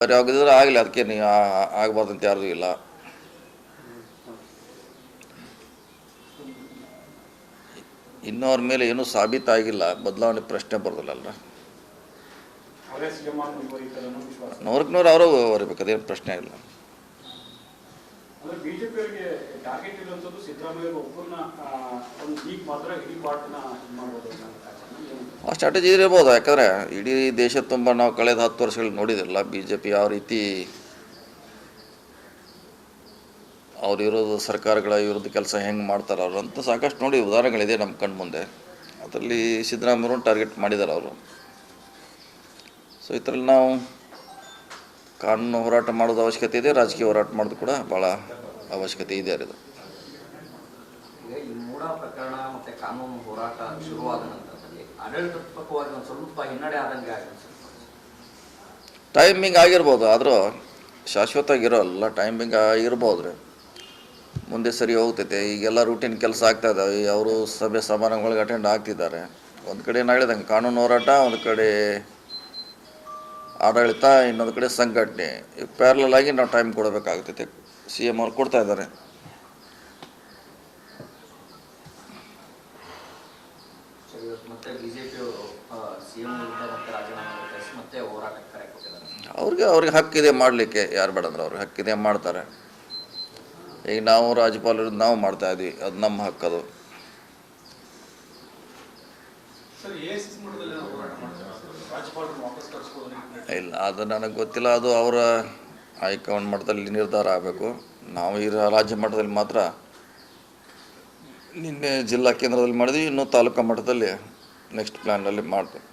ಬರೀ ಆಗಿದ್ರೆ ಆಗಲಿ, ಅದಕ್ಕೆ ನೀವು ಆಗಬಾರ್ದಂತ ಯಾರ್ದು ಇಲ್ಲ. ಇನ್ನೂ ಅವ್ರ ಮೇಲೆ ಏನೂ ಸಾಬೀತಾಗಿಲ್ಲ, ಬದಲಾವಣೆ ಪ್ರಶ್ನೆ ಬರೋದಿಲ್ಲಲ್ಲ. 100ಕ್ಕೆ 100 ಅವರು ಬರಬೇಕು, ಅದೇನು ಪ್ರಶ್ನೆ ಇಲ್ಲ. ಆ ಸ್ಟ್ರಾಟಜಿ ಇರ್ಬೋದು. ಯಾಕಂದರೆ ಇಡೀ ದೇಶ ತುಂಬ ನಾವು ಕಳೆದ 10 ವರ್ಷಗಳು ನೋಡಿದಿಲ್ಲ BJP ಯಾವ ರೀತಿ ಅವ್ರು ಇರೋದು ಸರ್ಕಾರಗಳ ವಿರುದ್ಧ ಕೆಲಸ ಹೆಂಗೆ ಮಾಡ್ತಾರೆ ಅವರು ಅಂತ ಸಾಕಷ್ಟು ನೋಡಿ ಉದಾಹರಣೆಗಳಿದೆ ನಮ್ಮ ಕಣ್ಣು ಮುಂದೆ. ಅದರಲ್ಲಿ ಸಿದ್ದರಾಮಯ್ಯವ್ರನ್ನ ಟಾರ್ಗೆಟ್ ಮಾಡಿದ್ದಾರೆ ಅವರು. ಸೊ ಇದರಲ್ಲಿ ನಾವು ಕಾನೂನು ಹೋರಾಟ ಮಾಡೋದು ಅವಶ್ಯಕತೆ ಇದೆ, ರಾಜಕೀಯ ಹೋರಾಟ ಮಾಡೋದು ಕೂಡ ಭಾಳ ಅವಶ್ಯಕತೆ ಇದೆ. ಅದು ಈ ಮೂಡ ಪ್ರಕರಣ ಮತ್ತು ಕಾನೂನು ಹೋರಾಟ ಶುರುವಾದ ನಂತರದಲ್ಲಿ ಆಡಳಿತಾತ್ಮಕವಾಗಿ ಒಂದು ಸ್ವಲ್ಪ ಹಿನ್ನಡೆ ಆದಂಗೆ ಆಗಿದೆ. ಟೈಮಿಂಗ್ ಆಗಿರ್ಬೋದು, ಆದರೂ ಶಾಶ್ವತವಾಗಿರೋಲ್ಲ. ಟೈಮಿಂಗ್ ಆಗಿರ್ಬೋದು ರೀ, ಮುಂದೆ ಸರಿ ಹೋಗ್ತೈತೆ. ಈಗೆಲ್ಲ ರೂಟೀನ್ ಕೆಲಸ ಆಗ್ತಾ ಇದ್ದಾವೆ. ಅವರು ಸಭೆ ಸಮಾರಂಭಗಳಿಗೆ ಅಟೆಂಡ್ ಆಗ್ತಿದ್ದಾರೆ. ಒಂದು ಕಡೆ ನಾನು ಹೇಳಿದಂಗೆ ಕಾನೂನು ಹೋರಾಟ, ಒಂದು ಕಡೆ ಆಡಳಿತ, ಇನ್ನೊಂದು ಕಡೆ ಸಂಘಟನೆ. ಪ್ಯಾರಲಲ್ ಆಗಿ ನಾವು ಟೈಮ್ ಕೊಡಬೇಕಾಗ್ತೈತೆ. CM ಅವ್ರು ಕೊಡ್ತಾ ಇದ್ದಾರೆ. ಅವ್ರಿಗೆ ಹಕ್ಕಿದೆ ಮಾಡಲಿಕ್ಕೆ, ಯಾರು ಬೇಡಂದ್ರೆ ಅವ್ರಿಗೆ ಹಕ್ಕಿದೆ, ಮಾಡ್ತಾರೆ. ಈಗ ನಾವು ರಾಜ್ಯಪಾಲರು ನಾವು ಮಾಡ್ತಾಯಿದ್ವಿ, ಅದು ನಮ್ಮ ಹಕ್ಕದು. ಇಲ್ಲ, ಅದು ನನಗೆ ಗೊತ್ತಿಲ್ಲ. ಅದು ಅವರ ಹೈಕಮಾಂಡ್ ಮಟ್ಟದಲ್ಲಿ ನಿರ್ಧಾರ ಆಗಬೇಕು. ನಾವು ಈ ರಾಜ್ಯ ಮಟ್ಟದಲ್ಲಿ ಮಾತ್ರ ನಿನ್ನೆ ಜಿಲ್ಲಾ ಕೇಂದ್ರದಲ್ಲಿ ಮಾಡಿದ್ವಿ, ಇನ್ನೂ ತಾಲೂಕು ಮಟ್ಟದಲ್ಲಿ ನೆಕ್ಸ್ಟ್ ಪ್ಲ್ಯಾನಲ್ಲಿ ಮಾಡ್ತೀವಿ.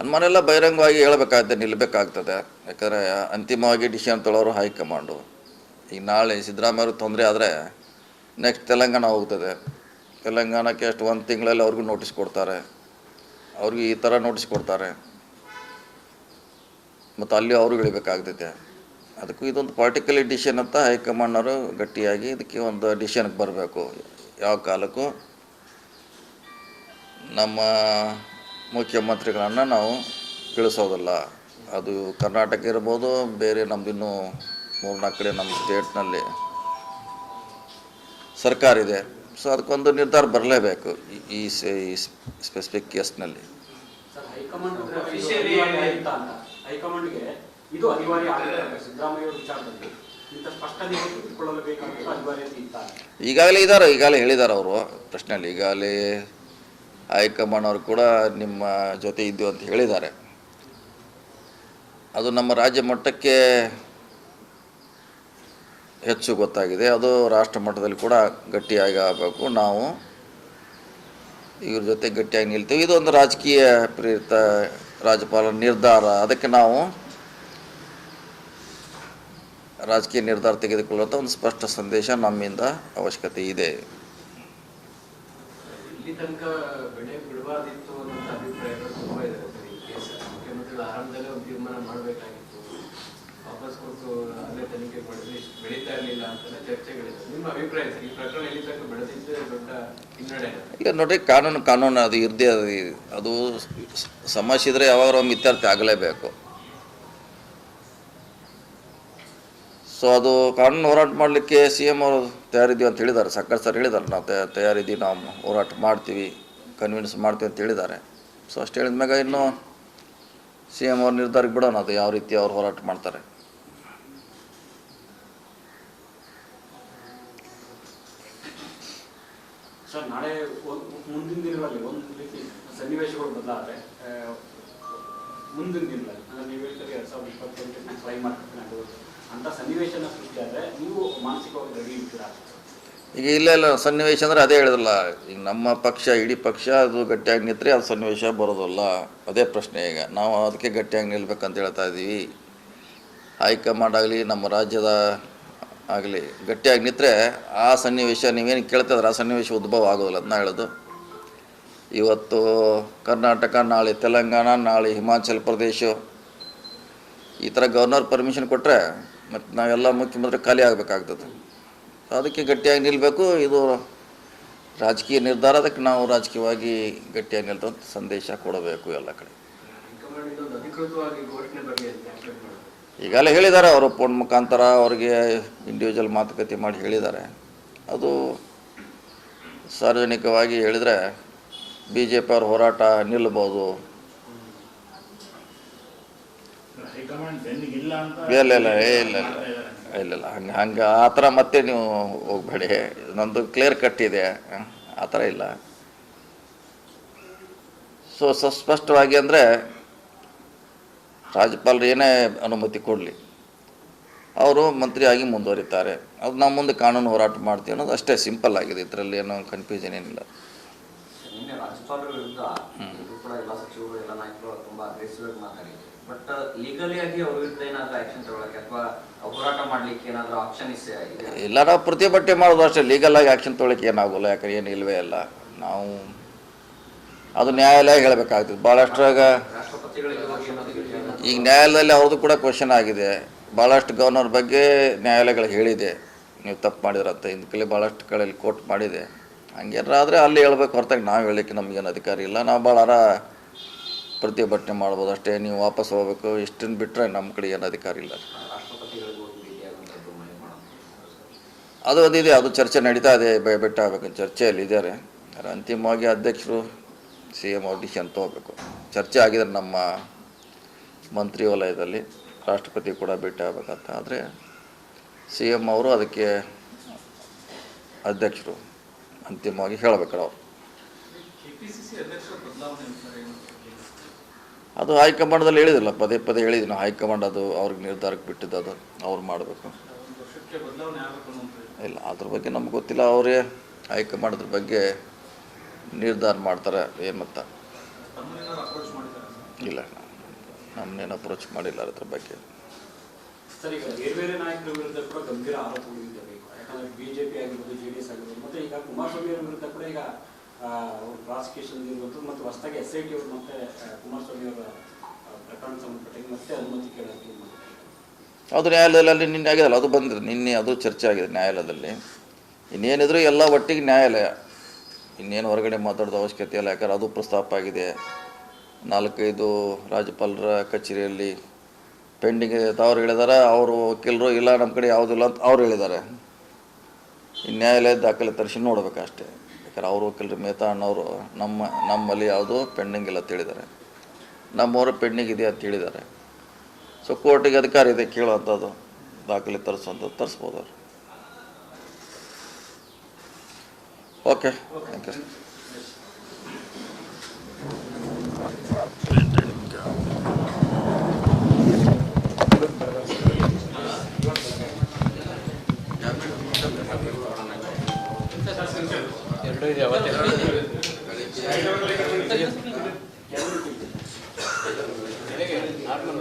ಅನುಮಾನ ಎಲ್ಲ ಬಹಿರಂಗವಾಗಿ ಹೇಳಬೇಕಾಗ್ತದೆ, ನಿಲ್ಲಬೇಕಾಗ್ತದೆ. ಯಾಕಂದರೆ ಅಂತಿಮವಾಗಿ ಡಿಸಿಷನ್ ತೊಗೊಳೋರು ಹೈಕಮಾಂಡು. ಈಗ ನಾಳೆ ಸಿದ್ದರಾಮಯ್ಯವ್ರಿಗೆ ತೊಂದರೆ ಆದರೆ ನೆಕ್ಸ್ಟ್ ತೆಲಂಗಾಣ ಹೋಗ್ತದೆ. ತೆಲಂಗಾಣಕ್ಕೆ ಅಷ್ಟು 1 ತಿಂಗಳಲ್ಲಿ ಅವ್ರಿಗೂ ನೋಟಿಸ್ ಕೊಡ್ತಾರೆ, ಅವ್ರಿಗೆ ಈ ಥರ ನೋಟಿಸ್ ಕೊಡ್ತಾರೆ, ಮತ್ತು ಅಲ್ಲಿ ಅವರು ಇಳಿಬೇಕಾಗ್ತೈತೆ. ಅದಕ್ಕೂ ಇದೊಂದು ಪಾರ್ಟಿಕಲಿ ಡಿಸಿಷನ್ ಅಂತ ಹೈಕಮಾಂಡ್ನವರು ಗಟ್ಟಿಯಾಗಿ ಇದಕ್ಕೆ ಒಂದು ಡಿಸಿಷನ್ಗೆ ಬರಬೇಕು. ಯಾವ ಕಾಲಕ್ಕೂ ನಮ್ಮ ಮುಖ್ಯಮಂತ್ರಿಗಳನ್ನು ನಾವು ಇಳಿಸೋದಿಲ್ಲ. ಅದು ಕರ್ನಾಟಕ ಇರ್ಬೋದು, ಬೇರೆ ನಮ್ಮದಿನ್ನೂ 3-4 ಕಡೆ ನಮ್ಮ ಸ್ಟೇಟ್ನಲ್ಲಿ ಸರ್ಕಾರ ಇದೆ. ಸೊ ಅದಕ್ಕೊಂದು ನಿರ್ಧಾರ ಬರಲೇಬೇಕು ಈ ಸ್ಪೆಸಿಫಿಕ್ ಕೇಸ್ನಲ್ಲಿ. ಈಗಾಗಲೇ ಹೇಳಿದ್ದಾರೆ ಅವರು ಪ್ರಶ್ನೆಯಲ್ಲಿ. ಈಗಾಗಲೇ ಹೈಕಮಾಂಡ್ ಅವರು ಕೂಡ ನಿಮ್ಮ ಜೊತೆ ಇದ್ದೀವಿ ಅಂತ ಹೇಳಿದ್ದಾರೆ. ಅದು ನಮ್ಮ ರಾಜ್ಯ ಮಟ್ಟಕ್ಕೆ ಹೆಚ್ಚು ಗೊತ್ತಾಗಿದೆ. ಅದು ರಾಷ್ಟ್ರ ಮಟ್ಟದಲ್ಲಿ ಕೂಡ ಗಟ್ಟಿಯಾಗಿ ಆಗಬೇಕು. ನಾವು ಇವ್ರ ಜೊತೆ ಗಟ್ಟಿಯಾಗಿ ನಿಲ್ತೀವಿ. ಇದೊಂದು ರಾಜಕೀಯ ಪ್ರೇರಿತ ರಾಜ್ಯಪಾಲರ ನಿರ್ಧಾರ. ಅದಕ್ಕೆ ನಾವು ರಾಜಕೀಯ ನಿರ್ಧಾರ ತೆಗೆದುಕೊಳ್ಳುವಂಥ ಒಂದು ಸ್ಪಷ್ಟ ಸಂದೇಶ ನಮ್ಮಿಂದ ಅವಶ್ಯಕತೆ ಇದೆ. ಇಲ್ಲಿ ತನಕ ಬೆಳೆ ಬಿಡಬಾರ್ದಿತ್ತು ಅನ್ನೋ ಅಭಿಪ್ರಾಯಗಳು ತುಂಬ ಇದೆ. ಮುಖ್ಯಮಂತ್ರಿಗಳು ಆರಂಭದಲ್ಲೇ ಒಂದು ತೀರ್ಮಾನ ಮಾಡಬೇಕಾಗಿತ್ತು, ವಾಪಸ್ ಕೊಟ್ಟು ಅಲ್ಲೇ ತನಿಖೆ ಮಾಡಿದ್ರೆ ಬೆಳೀತಾ ಇರಲಿಲ್ಲ ಅಂತೆಲ್ಲ ಚರ್ಚೆಗಳಿದೆ. ನಿಮ್ಮ ಅಭಿಪ್ರಾಯ ಸರ್, ಈ ಪ್ರಕರಣ ಇಲ್ಲಿ ತನಕ ಬೆಳೆದಿದ್ದೇ ದೊಡ್ಡ ಹಿನ್ನಡೆ? ಈಗ ನೋಡಿ, ಕಾನೂನು ಅದು ಇರದೇ ಅದು ಸಮಸ್ಯೆ ಇದ್ದರೆ ಯಾವಾಗ ಒಮ್ಮೆ ಇತ್ಯರ್ಥ ಆಗಲೇಬೇಕು. ಸೊ ಅದು ಕಾನೂನು ಹೋರಾಟ ಮಾಡಲಿಕ್ಕೆ CM ಅವರು ತಯಾರಿದ್ದೀವಿ ಅಂತ ಹೇಳಿದ್ದಾರೆ. ಸಾಕಷ್ಟು ಸರ್ ಹೇಳಿದ್ದಾರೆ, ನಾವು ತಯಾರಿದ್ದೀವಿ, ನಾವು ಹೋರಾಟ ಮಾಡ್ತೀವಿ, ಕನ್ವಿನ್ಸ್ ಮಾಡ್ತೀವಿ ಅಂತ ಹೇಳಿದ್ದಾರೆ. ಸೊ ಅಷ್ಟು ಹೇಳಿದ ಮ್ಯಾಗ ಇನ್ನೂ CM ಅವ್ರ ನಿರ್ಧಾರಕ್ಕೆ ಬಿಡೋಣ, ಅದು ಯಾವ ರೀತಿ ಅವ್ರು ಹೋರಾಟ ಮಾಡ್ತಾರೆ. ಸರ್, ನಾಳೆ ಮುಂದಿನ ದಿನಗಳಲ್ಲಿ ಒಂದು ರೀತಿ ಸನ್ನಿವೇಶಗಳು ಬದಲಾದರೆ ಮುಂದಿನ ದಿನಗಳಲ್ಲಿ ಅಂದರೆ ನೀವು ಹೇಳ್ತಾರೆ 2028 ಟ್ರೈ ಮಾಡ್ತೀನಿ ಅಂತ ಸನ್ನಿವೇಶನ ಸೃಷ್ಟಿಯಾದರೆ ನೀವು ಮಾನಸಿಕವಾಗಿ ರೆಡಿ ಇರ್ತೀರಾ? ಈಗ ಇಲ್ಲ ಸನ್ನಿವೇಶ ಅಂದರೆ ಅದೇ ಹೇಳಿದ್ರಲ್ಲ, ಈಗ ನಮ್ಮ ಪಕ್ಷ ಇಡೀ ಪಕ್ಷ ಅದು ಗಟ್ಟಿಯಾಗಿ ನಿಂತರೆ ಅದು ಸನ್ನಿವೇಶ ಬರೋದಿಲ್ಲ. ಅದೇ ಪ್ರಶ್ನೆ. ಈಗ ನಾವು ಅದಕ್ಕೆ ಗಟ್ಟಿಯಾಗಿ ನಿಲ್ಬೇಕಂತ ಹೇಳ್ತಾ ಇದ್ದೀವಿ. ಹೈಕಮಾಂಡ್ ಆಗಲಿ ನಮ್ಮ ರಾಜ್ಯದ ಆಗಲಿ ಗಟ್ಟಿಯಾಗಿ ನಿಂತರೆ ಆ ಸನ್ನಿವೇಶ ನೀವೇನು ಕೇಳ್ತಿದ್ರೆ ಆ ಸನ್ನಿವೇಶ ಉದ್ಭವ ಆಗೋದಿಲ್ಲ. ಅದನ್ನ ಹೇಳೋದು. ಇವತ್ತು ಕರ್ನಾಟಕ, ನಾಳೆ ತೆಲಂಗಾಣ, ನಾಳೆ ಹಿಮಾಚಲ ಪ್ರದೇಶ, ಈ ಥರ ಗವರ್ನರ್ ಪರ್ಮಿಷನ್ ಕೊಟ್ಟರೆ ಮತ್ತು ನಾವೆಲ್ಲ ಮುಖ್ಯಮಂತ್ರಿ ಖಾಲಿ ಆಗಬೇಕಾಗ್ತದೆ. ಅದಕ್ಕೆ ಗಟ್ಟಿಯಾಗಿ ನಿಲ್ಲಬೇಕು. ಇದು ರಾಜಕೀಯ ನಿರ್ಧಾರ, ಅದಕ್ಕೆ ನಾವು ರಾಜಕೀಯವಾಗಿ ಗಟ್ಟಿಯಾಗಿ ನಿಲ್ತಂತ ಸಂದೇಶ ಕೊಡಬೇಕು ಎಲ್ಲ ಕಡೆ. ಹೈಕಮಾಂಡ್ ಒಂದು ಅಧಿಕೃತವಾಗಿ ಘೋಷಣೆ ಬರಲಿ ಅಂತ ಎಕ್ಸ್ಪೆಕ್ಟ್ ಮಾಡೋದು. ಈಗಾಗಲೇ ಹೇಳಿದ್ದಾರೆ ಅವರು, ಫೋನ್ ಮುಖಾಂತರ ಅವ್ರಿಗೆ ಇಂಡಿವಿಜುವಲ್ ಮಾತುಕತೆ ಮಾಡಿ ಹೇಳಿದ್ದಾರೆ. ಅದು ಸಾರ್ವಜನಿಕವಾಗಿ ಹೇಳಿದರೆ ಬಿ ಜೆ ಪಿ ಅವ್ರ ಹೋರಾಟ ನಿಲ್ಲಬಹುದು. ಇಲ್ಲ ಹಂಗೆ ಆ ಥರ ಮತ್ತೆ ನೀವು ಹೋಗಬೇಡಿ. ನಂದು ಕ್ಲಿಯರ್ ಕಟ್ ಇದೆ, ಆ ಥರ ಇಲ್ಲ. ಸೊ ಸ್ಪಷ್ಟವಾಗಿ ಅಂದರೆ ರಾಜ್ಯಪಾಲರು ಏನೇ ಅನುಮತಿ ಕೊಡಲಿ, ಅವರು ಮಂತ್ರಿಯಾಗಿ ಮುಂದುವರಿತಾರೆ. ಅದು ನಾವು ಮುಂದೆ ಕಾನೂನು ಹೋರಾಟ ಮಾಡ್ತೀವಿ ಅನ್ನೋದು ಅಷ್ಟೇ, ಸಿಂಪಲ್ ಆಗಿದೆ. ಇದರಲ್ಲಿ ಏನೋ ಕನ್ಫ್ಯೂಷನ್ ಏನಿಲ್ಲ. ನಿನ್ನೆ ರಾಜ್ಯಪಾಲರ ವಿರುದ್ಧ ಇದು ಕೂಡ ಎಲ್ಲ ಸಚಿವರು ಎಲ್ಲ ನಾಯಕರು ತುಂಬಾ ಅಗ್ರೆಸಿವ್ ಆಗಿ ಮಾತಾಡಿದ್ರು. ಬಟ್ ಲೀಗಲಿ ಆಗಿ ಅವ್ರ ವಿರುದ್ಧ ಏನಾದರೂ ಆಕ್ಷನ್ ತಗೊಳ್ಳಕ್ಕೆ ಅಥವಾ ಹೋರಾಟ ಮಾಡ್ಲಿಕ್ಕೆ ಏನಾದರೂ ಆಪ್ಷನ್ ಇದೆ? ಇಲ್ಲ, ನಾವು ಪ್ರತಿಭಟನೆ ಮಾಡೋದು ಅಷ್ಟೇ. ಲೀಗಲ್ ಆಗಿ ಆಕ್ಷನ್ ತೊಗೊಳಕ್ಕೆ ಏನಾಗೋಲ್ಲ, ಯಾಕಂದ್ರೆ ಏನು ಇಲ್ಲವೇ ಇಲ್ಲ. ನಾವು ಅದು ನ್ಯಾಯಾಲಯ ಹೇಳಬೇಕಾಗ್ತದೆ. ಭಾಳಷ್ಟ್ರಾಗ ರಾಷ್ಟ್ರಪತಿಗಳಿಗೆ ಹೋಗಿ ಏನಾದರೂ ಈಗ ನ್ಯಾಯಾಲಯದಲ್ಲಿ ಅವ್ರದ್ದು ಕೂಡ ಕ್ವಶನ್ ಆಗಿದೆ. ಭಾಳಷ್ಟು ಗವರ್ನರ್ ಬಗ್ಗೆ ನ್ಯಾಯಾಲಯಗಳು ಹೇಳಿದೆ, ನೀವು ತಪ್ಪು ಮಾಡಿದ್ರಂತ. ಇಂದಕಲ್ಲಿ ಭಾಳಷ್ಟು ಕಡೆಯಲ್ಲಿ ಕೋರ್ಟ್ ಮಾಡಿದೆ. ಹಂಗೇನಾದ್ರೆ ಅಲ್ಲಿ ಹೇಳ್ಬೇಕು ಹೊರತಾಗಿ ನಾವು ಹೇಳಲಿಕ್ಕೆ ನಮಗೇನು ಅಧಿಕಾರ ಇಲ್ಲ. ನಾವು ಭಾಳಾರ ಪ್ರತಿಭಟನೆ ಮಾಡ್ಬೋದು ಅಷ್ಟೇ. ನೀವು ವಾಪಸ್ ಹೋಗ್ಬೇಕು, ಇಷ್ಟನ್ನು ಬಿಟ್ಟರೆ ನಮ್ಮ ಕಡೆ ಏನು ಅಧಿಕಾರ ಇಲ್ಲ. ರಾಷ್ಟ್ರಪತಿಗಳಿಗೆ ಹೋಗಿ ಭೇಟಿಯಾಗುವಂಥದ್ದು ಮಾಡೋದು ಅದು ಅದಿದೆ, ಅದು ಚರ್ಚೆ ನಡೀತಾ ಇದೆ. ಭೇಟಿ ಆಗಬೇಕು, ಚರ್ಚೆಯಲ್ಲಿ ಇದ್ದಾರೆ. ಅಂತಿಮವಾಗಿ ಅಧ್ಯಕ್ಷರು ಸಿ ಎಮ್ ಅವ್ರು ಡಿಸಿಷನ್ ತೊಗೋಬೇಕು. ಚರ್ಚೆ ಆಗಿದೆ ನಮ್ಮ ಮಂತ್ರಿ ವಲಯದಲ್ಲಿ, ರಾಷ್ಟ್ರಪತಿ ಕೂಡ ಭೇಟಿ ಆಗಬೇಕಂತ. ಆದರೆ ಸಿ ಎಮ್ ಅವರು ಅದಕ್ಕೆ ಅಧ್ಯಕ್ಷರು ಅಂತಿಮವಾಗಿ ಹೇಳಬೇಕಲ್ಲ ಅವರು. ಅದು ಹೈಕಮಾಂಡದಲ್ಲಿ ಹೇಳಿದಿಲ್ಲ, ಪದೇ ಪದೇ ಹೇಳಿದ್ವಿ ನಾವು. ಹೈಕಮಾಂಡ್ ಅದು ಅವ್ರಿಗೆ ನಿರ್ಧಾರಕ್ಕೆ ಬಿಟ್ಟಿದ್ದು, ಅದು ಅವ್ರು ಮಾಡಬೇಕು. ಇಲ್ಲ, ಅದ್ರ ಬಗ್ಗೆ ನಮ್ಗೆ ಗೊತ್ತಿಲ್ಲ. ಅವರೇ ಹೈಕಮಾಂಡ್ ಅದ್ರ ಬಗ್ಗೆ ನಿರ್ಧಾರ ಮಾಡ್ತಾರೆ ಏನಂತ. ಇಲ್ಲ, ನಮ್ಮನ್ನೇನು ಅಪ್ರೋಚ್ ಮಾಡಿಲ್ಲ ಅದ್ರ ಬಗ್ಗೆ. ಸರ್, ಈಗ ಬೇರೆ ಬೇರೆ ನಾಯಕರ ವಿರುದ್ಧ ಕೂಡ ಗಂಭೀರ ಆರೋಪಗಳಿದ್ದಾವೆ. ಯಾಕಂದ್ರೆ ಬಿಜೆಪಿ ಆಗಿರ್ಬೋದು, JDS ಆಗಿರ್ಬೋದು, ಮತ್ತೆ ಈಗ ಕುಮಾರಸ್ವಾಮಿ ಅವರ ವಿರುದ್ಧ ಕೂಡ ಈಗ ಪ್ರಾಸಿಕ್ಯೂಷನ್ ಇರುವಂಥದ್ದು, ಮತ್ತು ಹೊಸದಾಗಿ SIT ಅವರು ಮತ್ತೆ ಕುಮಾರಸ್ವಾಮಿ ಅವರ ಪ್ರಕರಣ ಸಂಬಂಧಪಟ್ಟ ಮತ್ತೆ ಅನುಮತಿ ಕೇಳೋಕ್ಕೆ ಅದು ನ್ಯಾಯಾಲಯದಲ್ಲಿ ನಿನ್ನೆ ಆಗಿದಲ್ಲ, ಅದು ಬಂದಿದೆ ನಿನ್ನೆ, ಅದು ಚರ್ಚೆ ಆಗಿದೆ ನ್ಯಾಯಾಲಯದಲ್ಲಿ. ಇನ್ನೇನಿದ್ರು ಎಲ್ಲ ಒಟ್ಟಿಗೆ ನ್ಯಾಯಾಲಯ, ಇನ್ನೇನು ಹೊರಗಡೆ ಮಾತಾಡೋದು ಅವಶ್ಯಕತೆ ಇಲ್ಲ. ಯಾಕಂದ್ರೆ ಅದು ಪ್ರಸ್ತಾಪ ಆಗಿದೆ. 4-5 ರಾಜ್ಯಪಾಲರ ಕಚೇರಿಯಲ್ಲಿ ಪೆಂಡಿಂಗ್ ಇದೆ ಅಂತ ಅವ್ರು ಹೇಳಿದ್ದಾರೆ. ಅವರು ವಕೀಲರು ಇಲ್ಲ ನಮ್ಮ ಕಡೆ ಯಾವುದಿಲ್ಲ ಅಂತ ಅವ್ರು ಹೇಳಿದ್ದಾರೆ. ಈ ನ್ಯಾಯಾಲಯ ದಾಖಲೆ ತರಿಸಿ ನೋಡ್ಬೇಕು ಅಷ್ಟೇ. ಯಾಕಂದ್ರೆ ಅವರು ವಕೀಲರು ಮೆಹ್ತಾ ಅಣ್ಣವರು ನಮ್ಮಲ್ಲಿ ಯಾವುದೂ ಪೆಂಡಿಂಗ್ ಇಲ್ಲ ಅಂತ ಹೇಳಿದ್ದಾರೆ, ನಮ್ಮವರು ಪೆಂಡಿಂಗ್ ಇದೆ ಅಂತ ಹೇಳಿದ್ದಾರೆ. ಸೊ ಕೋರ್ಟಿಗೆ ಅಧಿಕಾರ ಇದೆ ಕೇಳೋವಂಥದ್ದು, ದಾಖಲೆ ತರಿಸುವಂಥದ್ದು ತರಿಸ್ಬೋದು ಅವರು. Okay, thank you. ಎರಡು ಇದೆ ಅವತ್ತೇ ನಾರ್ಮಲ್